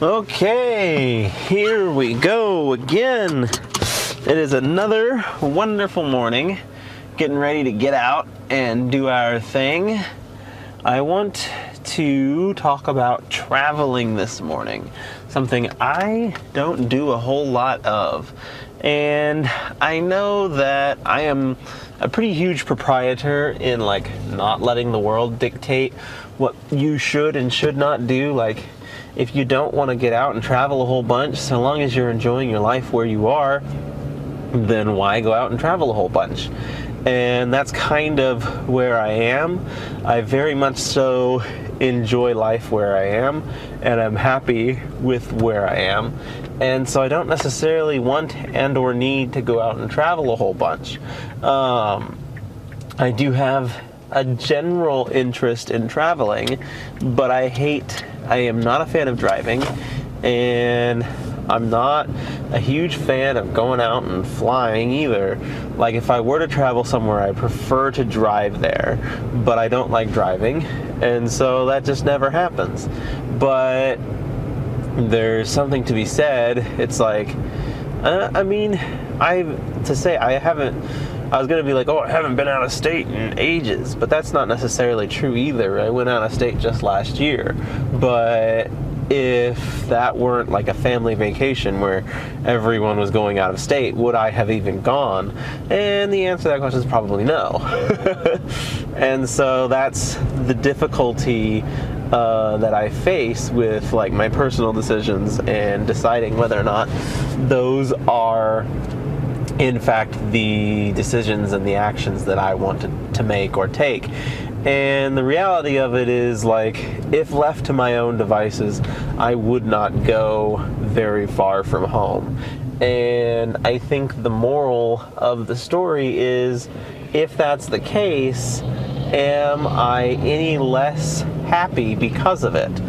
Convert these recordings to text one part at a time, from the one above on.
Okay, here we go again. It is another wonderful morning, getting ready to get out and do our thing. I want to talk about traveling this morning, something I don't do a whole lot of. And I know that I am a pretty huge proprietor in not letting the world dictate what you should and should not do. If you don't want to get out and travel a whole bunch, so long as you're enjoying your life where you are, then why go out and travel a whole bunch? And that's kind of where I am. I very much so enjoy life where I am, and I'm happy with where I am. And so I don't necessarily want and or need to go out and travel a whole bunch. I do have a general interest in traveling, but I am not a fan of driving, and I'm not a huge fan of going out and flying either. If I were to travel somewhere, I prefer to drive there, but I don't like driving, and so that just never happens. But there's something to be said. It's I was going to be I haven't been out of state in ages, but that's not necessarily true either. I went out of state just last year, but if that weren't a family vacation where everyone was going out of state, would I have even gone? And the answer to that question is probably no. And so that's the difficulty that I face with my personal decisions and deciding whether or not those are in fact the decisions and the actions that I want to make or take. And the reality of it is, if left to my own devices, I would not go very far from home. And I think the moral of the story is, if that's the case, am I any less happy because of it?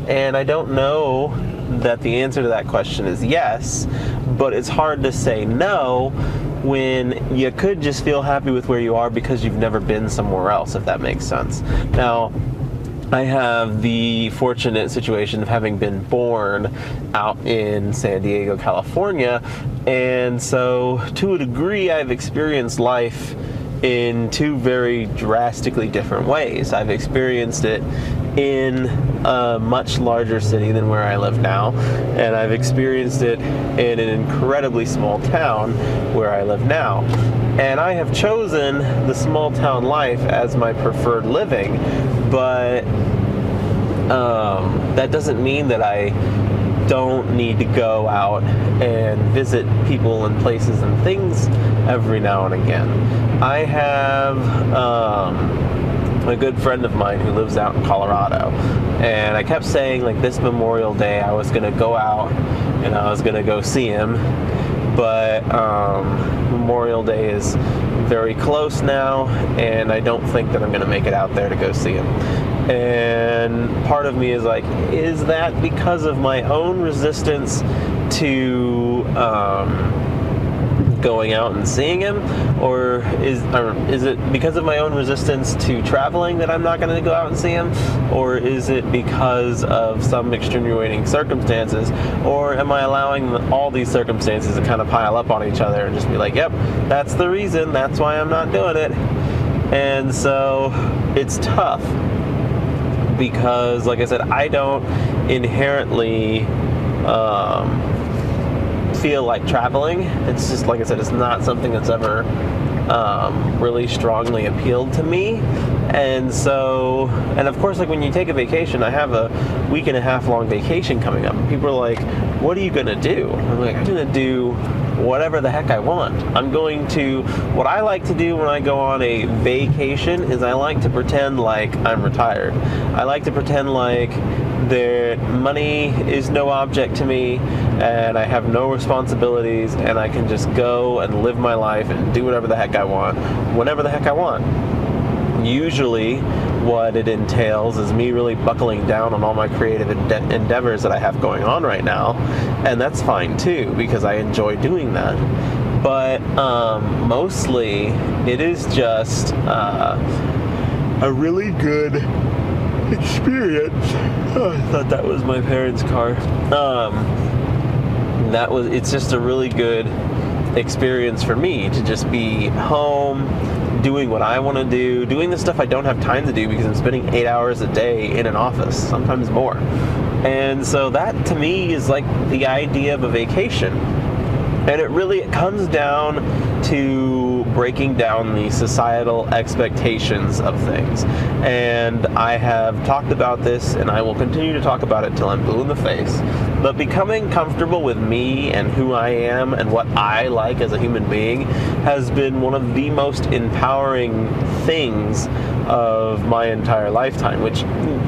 And I don't know that the answer to that question is yes, but it's hard to say no when you could just feel happy with where you are because you've never been somewhere else, if that makes sense. Now, I have the fortunate situation of having been born out in San Diego, California, and so to a degree I've experienced life in two very drastically different ways. I've experienced it in a much larger city than where I live now, and I've experienced it in an incredibly small town where I live now. And I have chosen the small town life as my preferred living, but that doesn't mean that I don't need to go out and visit people and places and things every now and again. I have a good friend of mine who lives out in Colorado, and I kept saying this Memorial Day I was going to go out and I was going to go see him, but Memorial Day is very close now, and I don't think that I'm going to make it out there to go see him. And part of me is is that because of my own resistance to going out and seeing him, or is it because of my own resistance to traveling that I'm not going to go out and see him, or is it because of some extenuating circumstances, or am I allowing all these circumstances to kind of pile up on each other and just be yep, that's the reason, that's why I'm not doing it? And so it's tough because, like I said, I don't inherently feel like traveling. It's just, like I said, it's not something that's ever really strongly appealed to me. And so, and of course, when you take a vacation, I have a week and a half long vacation coming up. People are like, what are you going to do? I'm I'm going to do whatever the heck I want. What I like to do when I go on a vacation is I like to pretend like I'm retired. I like to pretend like money is no object to me, and I have no responsibilities, and I can just go and live my life and do whatever the heck I want, whenever the heck I want. Usually what it entails is me really buckling down on all my creative endeavors that I have going on right now, and that's fine too, because I enjoy doing that. But mostly it is just a really good experience. Oh, I thought that was my parents' car. It's just a really good experience for me to just be home, doing what I want to do, doing the stuff I don't have time to do because I'm spending 8 hours a day in an office, sometimes more. And so that to me is like the idea of a vacation. And it comes down to breaking down the societal expectations of things. And I have talked about this, and I will continue to talk about it till I'm blue in the face. But becoming comfortable with me and who I am and what I like as a human being has been one of the most empowering things of my entire lifetime, which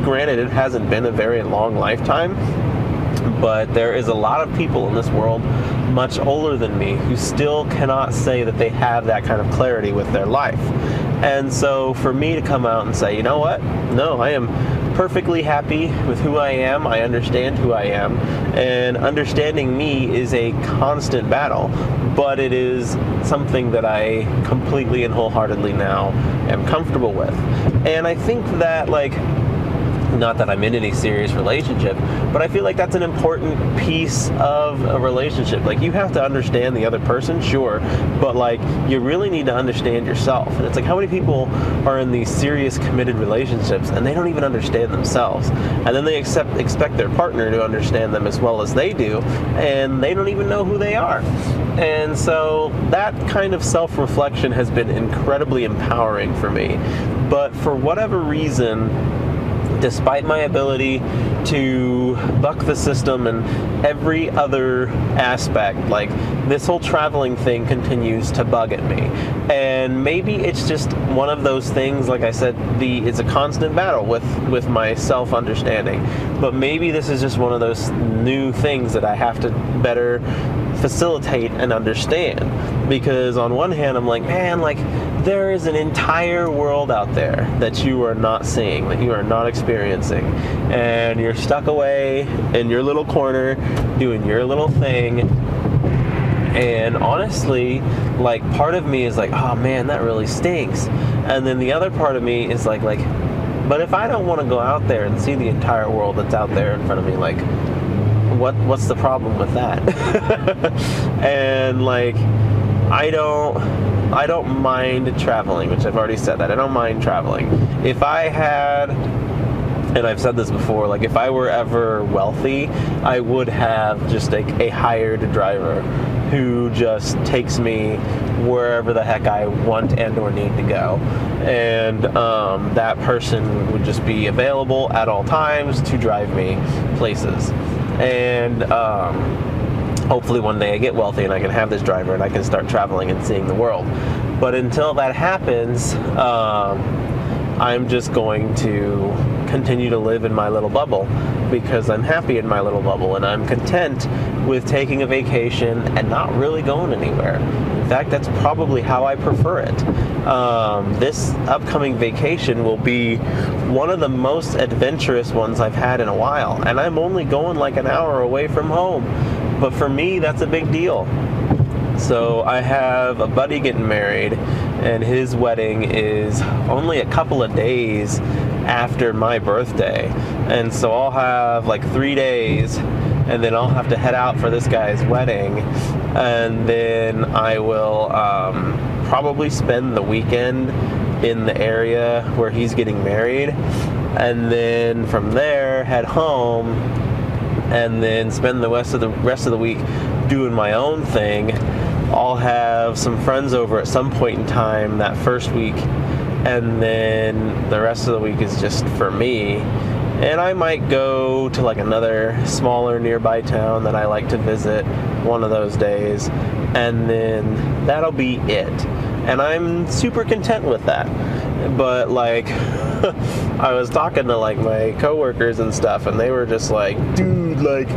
granted, it hasn't been a very long lifetime, but there is a lot of people in this world much older than me who still cannot say that they have that kind of clarity with their life. And so for me to come out and say, you know what? No, I am perfectly happy with who I am. I understand who I am. And understanding me is a constant battle, but it is something that I completely and wholeheartedly now am comfortable with. And I think that, like, not that I'm in any serious relationship, but I feel like that's an important piece of a relationship. Like, you have to understand the other person, sure, but like, you really need to understand yourself. And it's like, how many people are in these serious committed relationships and they don't even understand themselves, and then they expect their partner to understand them as well as they do, and they don't even know who they are. And so that kind of self-reflection has been incredibly empowering for me. But for whatever reason, despite my ability to buck the system and every other aspect, like, this whole traveling thing continues to bug at me. And maybe it's just one of those things, like I said, it's a constant battle with my self-understanding. But maybe this is just one of those new things that I have to better facilitate and understand. Because on one hand, I'm like, man, like, there is an entire world out there that you are not seeing, that you are not experiencing, and you're stuck away in your little corner doing your little thing. And honestly, like, part of me is like, oh man, that really stinks. And then the other part of me is like, but if I don't want to go out there and see the entire world that's out there in front of me, like, what's the problem with that? And like, I don't mind traveling, which I've already said that. I don't mind traveling. If I had, and I've said this before, like, if I were ever wealthy, I would have just a hired driver who just takes me wherever the heck I want and or need to go. And that person would just be available at all times to drive me places. And hopefully one day I get wealthy and I can have this driver and I can start traveling and seeing the world. But until that happens, I'm just going to continue to live in my little bubble, because I'm happy in my little bubble and I'm content with taking a vacation and not really going anywhere. In fact, that's probably how I prefer it. This upcoming vacation will be one of the most adventurous ones I've had in a while, and I'm only going like an hour away from home. But for me, that's a big deal. So I have a buddy getting married, and his wedding is only a couple of days after my birthday. And so I'll have like 3 days, and then I'll have to head out for this guy's wedding. And then I will probably spend the weekend in the area where he's getting married. And then from there, head home, and then spend the rest of the week doing my own thing. I'll have some friends over at some point in time that first week, and then the rest of the week is just for me. And I might go to like another smaller nearby town that I like to visit one of those days, and then that'll be it. And I'm super content with that. But like, I was talking to like my coworkers and stuff, and they were just like, dude, like,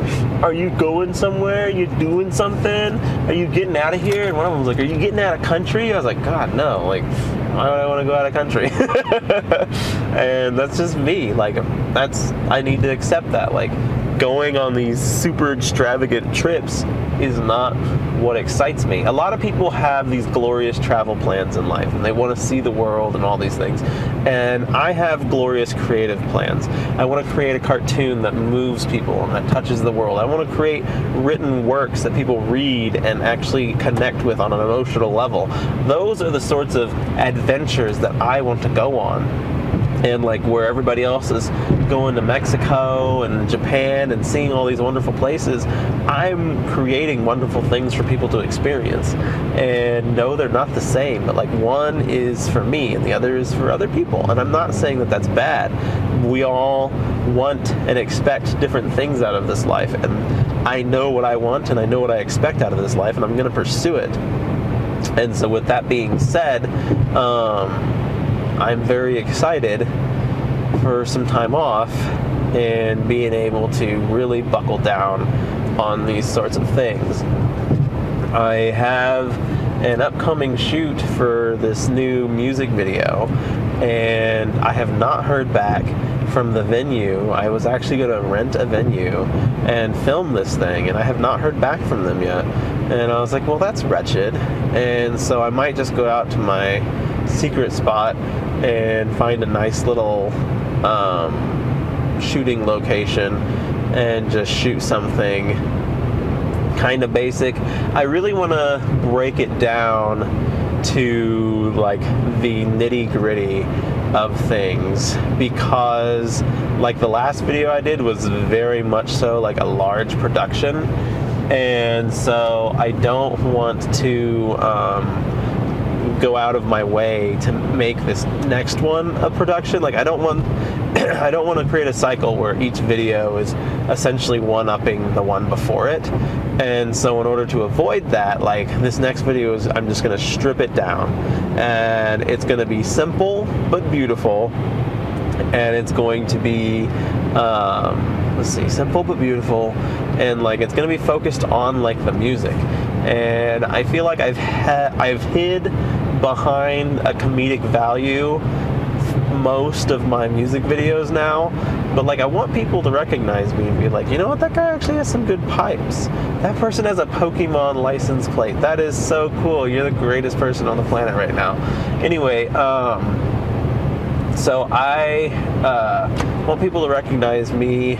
are you going somewhere? Are you doing something? Are you getting out of here? And one of them was like, are you getting out of country? I was like, God, no. Like, why would I want to go out of country? And that's just me. Like, I need to accept that. Like, going on these super extravagant trips is not what excites me. A lot of people have these glorious travel plans in life, and they want to see the world and all these things. And I have glorious creative plans. I want to create a cartoon that moves people and that touches the world. I want to create written works that people read and actually connect with on an emotional level. Those are the sorts of adventures that I want to go on. And like where everybody else is going to Mexico and Japan and seeing all these wonderful places, I'm creating wonderful things for people to experience. And no, they're not the same, but like one is for me and the other is for other people. And I'm not saying that that's bad. We all want and expect different things out of this life. And I know what I want and I know what I expect out of this life, and I'm going to pursue it. And so with that being said, I'm very excited for some time off and being able to really buckle down on these sorts of things. I have an upcoming shoot for this new music video, and I have not heard back from the venue. I was actually going to rent a venue and film this thing, and I have not heard back from them yet. And I was like, well, that's wretched. And so I might just go out to my secret spot and find a nice little shooting location and just shoot something kind of basic. I really want to break it down to like the nitty-gritty of things, because like the last video I did was very much so like a large production, and so I don't want to go out of my way to make this next one a production. Like I don't want to create a cycle where each video is essentially one-upping the one before it. And so in order to avoid that, like this next video is, I'm just going to strip it down, and it's going to be simple but beautiful, and it's going to be simple but beautiful, and like it's going to be focused on like the music. And I feel like I've hid behind a comedic value most of my music videos now, but like I want people to recognize me and be like, you know what, that guy actually has some good pipes. That person has a Pokemon license plate. That is so cool. You're the greatest person on the planet right now. Anyway, so I want people to recognize me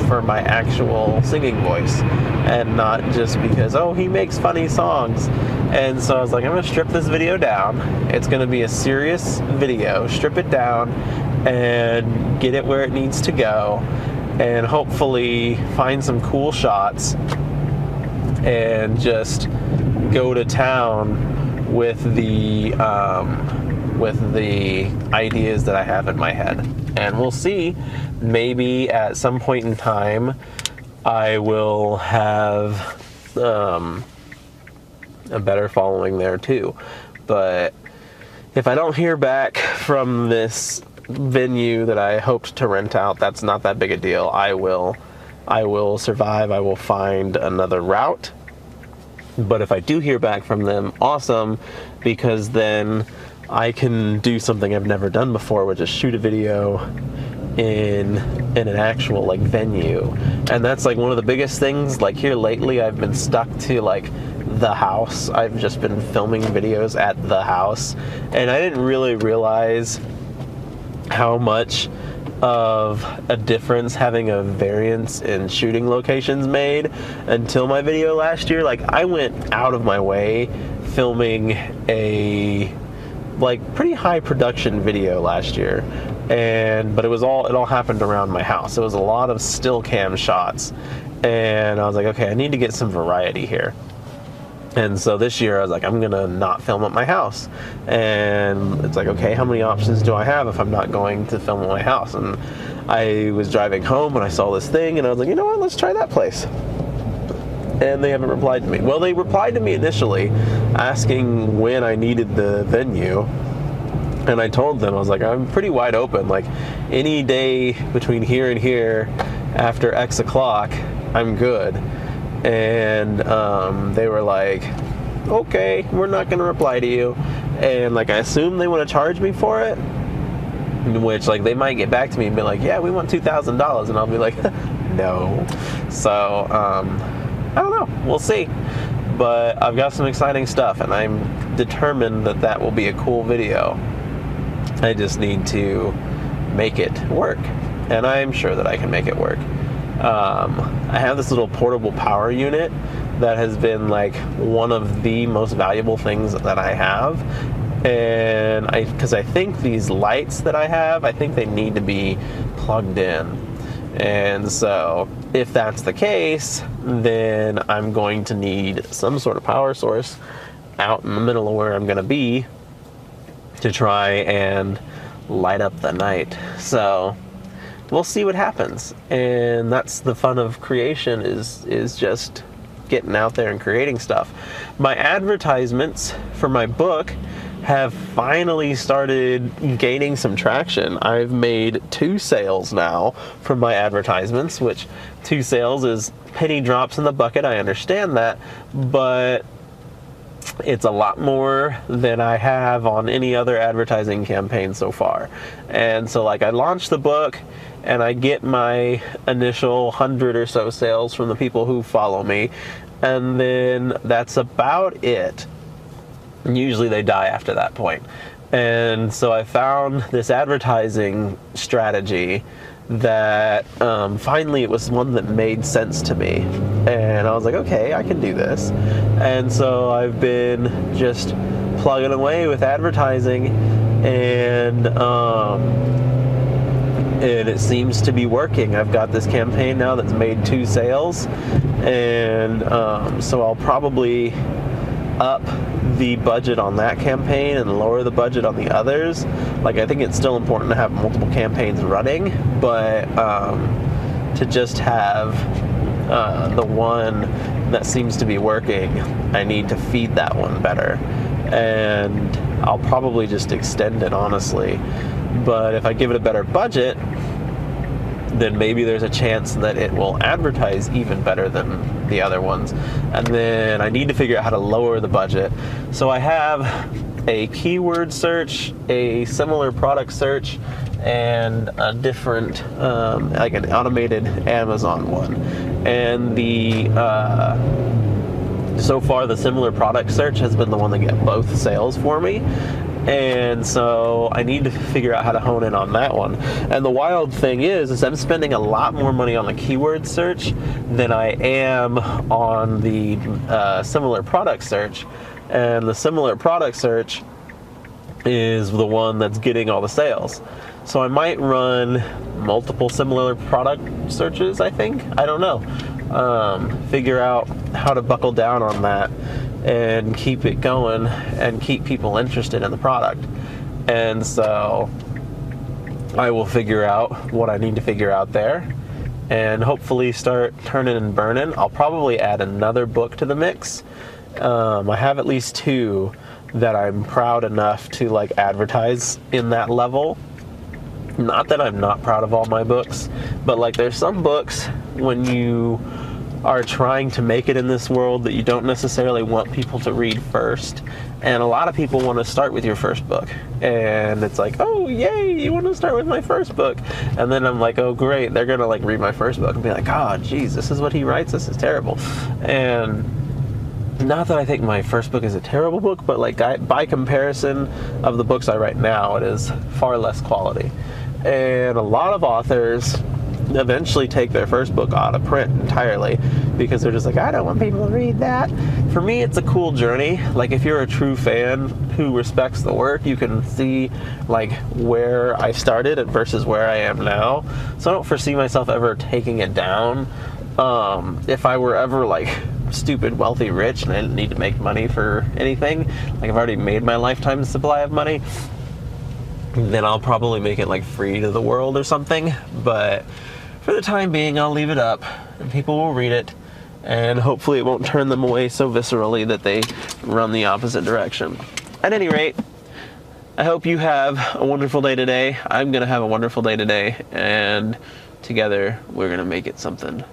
for my actual singing voice, and not just because, oh, he makes funny songs. And so I was like, I'm going to strip this video down. It's going to be a serious video. Strip it down and get it where it needs to go, and hopefully find some cool shots and just go to town with the ideas that I have in my head. And we'll see, maybe at some point in time I will have a better following there too. But if I don't hear back from this venue that I hoped to rent out, that's not that big a deal. I will survive. I will find another route. But if I do hear back from them, awesome, because then I can do something I've never done before, which is shoot a video in an actual like venue. And that's like one of the biggest things. Like here lately, I've been stuck to like the house. I've just been filming videos at the house, and I didn't really realize how much of a difference having a variance in shooting locations made until my video last year. Like I went out of my way filming a like pretty high production video last year, but it all happened around my house. It was a lot of still cam shots, and I was like, okay, I need to get some variety here. And so this year I was like, I'm gonna not film at my house. And it's like, okay, how many options do I have if I'm not going to film at my house? And I was driving home and I saw this thing, and I was like, you know what, let's try that place. And they haven't replied to me. Well, they replied to me initially asking when I needed the venue, and I told them, I was like, I'm pretty wide open, like any day between here and here after X o'clock, I'm good. And they were like, okay, we're not gonna reply to you. And like I assume they want to charge me for it, which like they might get back to me and be like, yeah, we want $2,000, and I'll be like, No. So, I don't know. We'll see. But I've got some exciting stuff, and I'm determined that that will be a cool video. I just need to make it work, and I'm sure that I can make it work. I have this little portable power unit that has been like one of the most valuable things that I have, and because I think these lights that I have, I think they need to be plugged in. And so if that's the case, then I'm going to need some sort of power source out in the middle of where I'm going to be to try and light up the night. So we'll see what happens. And that's the fun of creation, is just getting out there and creating stuff. My advertisements for my book have finally started gaining some traction. I've made 2 sales now from my advertisements, which 2 sales is penny drops in the bucket. I understand that, but it's a lot more than I have on any other advertising campaign so far. And so like I launched the book and I get my initial 100 or so sales from the people who follow me, and then that's about it. And usually they die after that point. And so I found this advertising strategy that finally it was one that made sense to me. And I was like, okay, I can do this. And so I've been just plugging away with advertising, and it seems to be working. I've got this campaign now that's made 2 sales, and so I'll probably up the budget on that campaign and lower the budget on the others. Like, I think it's still important to have multiple campaigns running, but to just have the one that seems to be working, I need to feed that one better. And I'll probably just extend it, honestly. But if I give it a better budget, then maybe there's a chance that it will advertise even better than the other ones. And then I need to figure out how to lower the budget. So I have a keyword search, a similar product search, and a different, like an automated Amazon one. And so far the similar product search has been the one that get both sales for me. And so I need to figure out how to hone in on that one. And the wild thing is I'm spending a lot more money on the keyword search than I am on the similar product search. And the similar product search is the one that's getting all the sales. So I might run multiple similar product searches, I think. I don't know. Figure out how to buckle down on that and keep it going and keep people interested in the product. And so I will figure out what I need to figure out there and hopefully start turning and burning. I'll probably add another book to the mix. I have at least 2 that I'm proud enough to like advertise in that level. Not that I'm not proud of all my books, but like there's some books when you are trying to make it in this world that you don't necessarily want people to read first. And a lot of people want to start with your first book. And it's like, oh, yay, you want to start with my first book. And then I'm like, oh, great, they're going to like read my first book and be like, oh, geez, this is what he writes. This is terrible. And not that I think my first book is a terrible book, but like by comparison of the books I write now, it is far less quality. And a lot of authors eventually take their first book out of print entirely because they're just like, I don't want people to read that. For me, it's a cool journey. Like if you're a true fan who respects the work, you can see like where I started versus where I am now. So I don't foresee myself ever taking it down. If I were ever like stupid, wealthy, rich, and I didn't need to make money for anything, like I've already made my lifetime supply of money, then I'll probably make it like free to the world or something. But for the time being, I'll leave it up and people will read it, and hopefully it won't turn them away so viscerally that they run the opposite direction. At any rate, I hope you have a wonderful day today. I'm going to have a wonderful day today, and together we're going to make it something